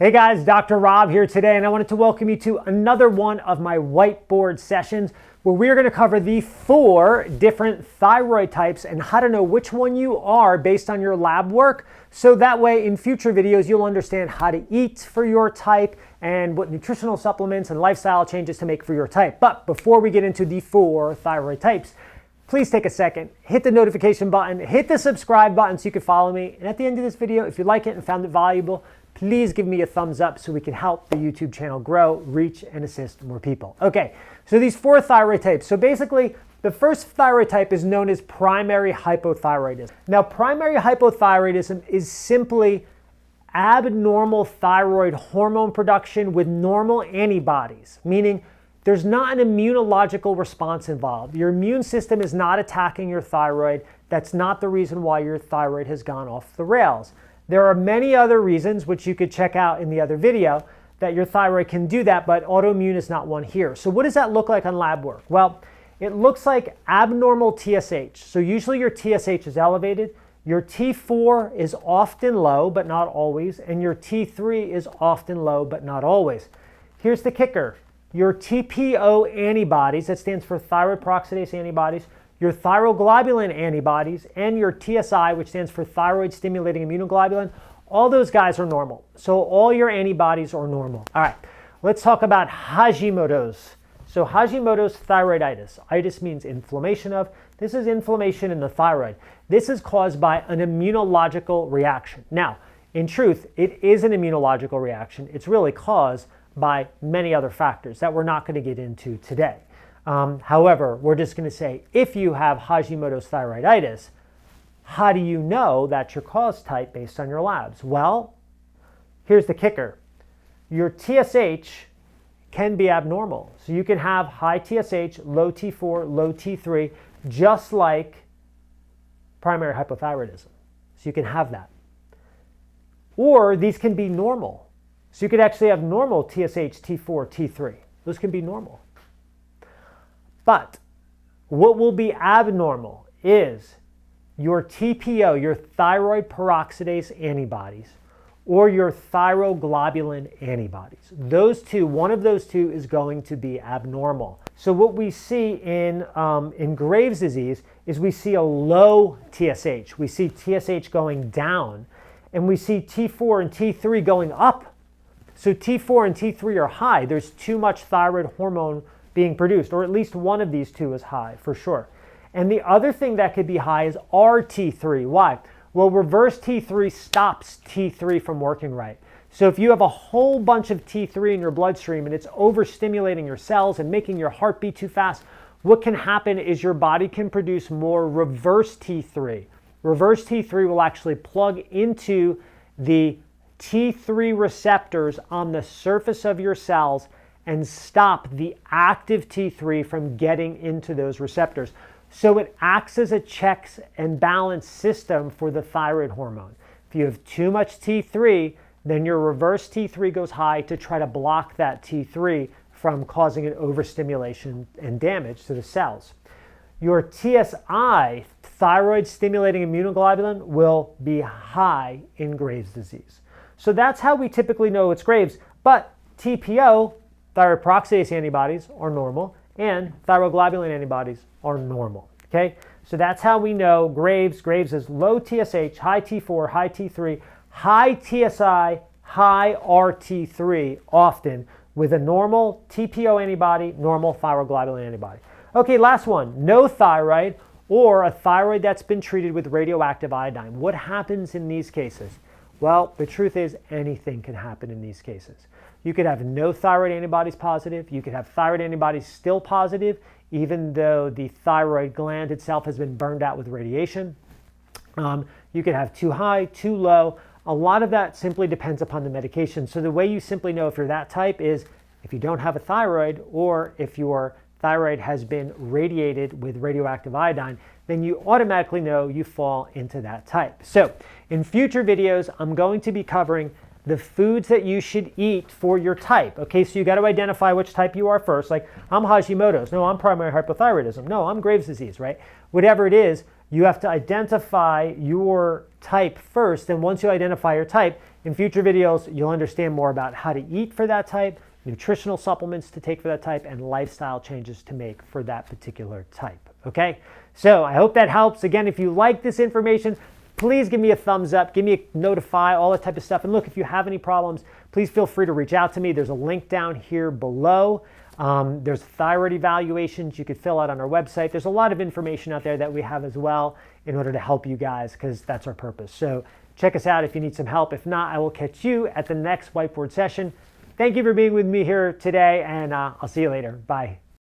Hey guys, Dr. Rob here today, and I wanted to welcome you to another one of my whiteboard sessions where we're going to cover the 4 different thyroid types and how to know which one you are based on your lab work. So that way in future videos you'll understand how to eat for your type and what nutritional supplements and lifestyle changes to make for your type. But before we get into the 4 thyroid types, please take a second, hit the notification button, hit the subscribe button so you can follow me. And at the end of this video, if you like it and found it valuable, please give me a thumbs up so we can help the YouTube channel grow, reach, and assist more people. Okay, so these 4 thyroid types. So basically, the first thyroid type is known as primary hypothyroidism. Now, primary hypothyroidism is simply abnormal thyroid hormone production with normal antibodies, meaning there's not an immunological response involved. Your immune system is not attacking your thyroid. That's not the reason why your thyroid has gone off the rails. There are many other reasons, which you could check out in the other video, that your thyroid can do that, but autoimmune is not one here. So what does that look like on lab work? Well, it looks like abnormal TSH. So usually your TSH is elevated, your T4 is often low, but not always, and your T3 is often low, but not always. Here's the kicker. Your TPO antibodies, that stands for thyroid peroxidase antibodies, your thyroglobulin antibodies, and your TSI, which stands for thyroid stimulating immunoglobulin, all those guys are normal. So all your antibodies are normal. All right, let's talk about Hashimoto's. So Hashimoto's thyroiditis. Itis means inflammation of. This is inflammation in the thyroid. This is caused by an immunological reaction. Now, in truth, it is an immunological reaction. It's really caused by many other factors that we're not going to get into today. However, we're just going to say, if you have Hashimoto's thyroiditis, how do you know that's your cause type based on your labs? Well, here's the kicker. Your TSH can be abnormal. So you can have high TSH, low T4, low T3, just like primary hypothyroidism. So you can have that. Or these can be normal. So you could actually have normal TSH, T4, T3. Those can be normal. But what will be abnormal is your TPO, your thyroid peroxidase antibodies, or your thyroglobulin antibodies. Those two, one of those two is going to be abnormal. So what we see in Graves' disease is we see a low TSH. We see TSH going down, and we see T4 and T3 going up. So T4 and T3 are high. There's too much thyroid hormone being produced, or at least one of these two is high for sure. And the other thing that could be high is RT3. Why? Well, reverse T3 stops T3 from working right. So if you have a whole bunch of T3 in your bloodstream and it's overstimulating your cells and making your heart beat too fast, what can happen is your body can produce more reverse T3. Reverse T3 will actually plug into the T3 receptors on the surface of your cells and stop the active T3 from getting into those receptors. So it acts as a checks and balance system for the thyroid hormone. If you have too much T3, then your reverse T3 goes high to try to block that T3 from causing an overstimulation and damage to the cells. Your TSI, thyroid stimulating immunoglobulin, will be high in Graves' disease. So that's how we typically know it's Graves, but TPO, thyroid peroxidase antibodies, are normal, and thyroglobulin antibodies are normal, okay? So that's how we know Graves. Graves is low TSH, high T4, high T3, high TSI, high RT3 often, with a normal TPO antibody, normal thyroglobulin antibody. Okay, last one, no thyroid, or a thyroid that's been treated with radioactive iodine. What happens in these cases? Well, the truth is anything can happen in these cases. You could have no thyroid antibodies positive. You could have thyroid antibodies still positive, even though the thyroid gland itself has been burned out with radiation. You could have too high, too low. A lot of that simply depends upon the medication. So the way you simply know if you're that type is if you don't have a thyroid, or if your thyroid has been radiated with radioactive iodine, then you automatically know you fall into that type. So in future videos, I'm going to be covering the foods that you should eat for your type. Okay, so you got to identify which type you are first. Like, I'm Hashimoto's. No, I'm primary hypothyroidism. No, I'm Graves' disease, right? Whatever it is, you have to identify your type first. And once you identify your type, In future videos, you'll understand more about how to eat for that type, nutritional supplements to take for that type, and lifestyle changes to make for that particular type. Okay? So I hope that helps. Again, if you like this information, please give me a thumbs up, give me a notify, all that type of stuff. And look, if you have any problems, please feel free to reach out to me. There's a link down here below. There's thyroid evaluations you could fill out on our website. There's a lot of information out there that we have as well in order to help you guys, because that's our purpose. So check us out if you need some help. If not, I will catch you at the next whiteboard session. Thank you for being with me here today, and I'll see you later. Bye.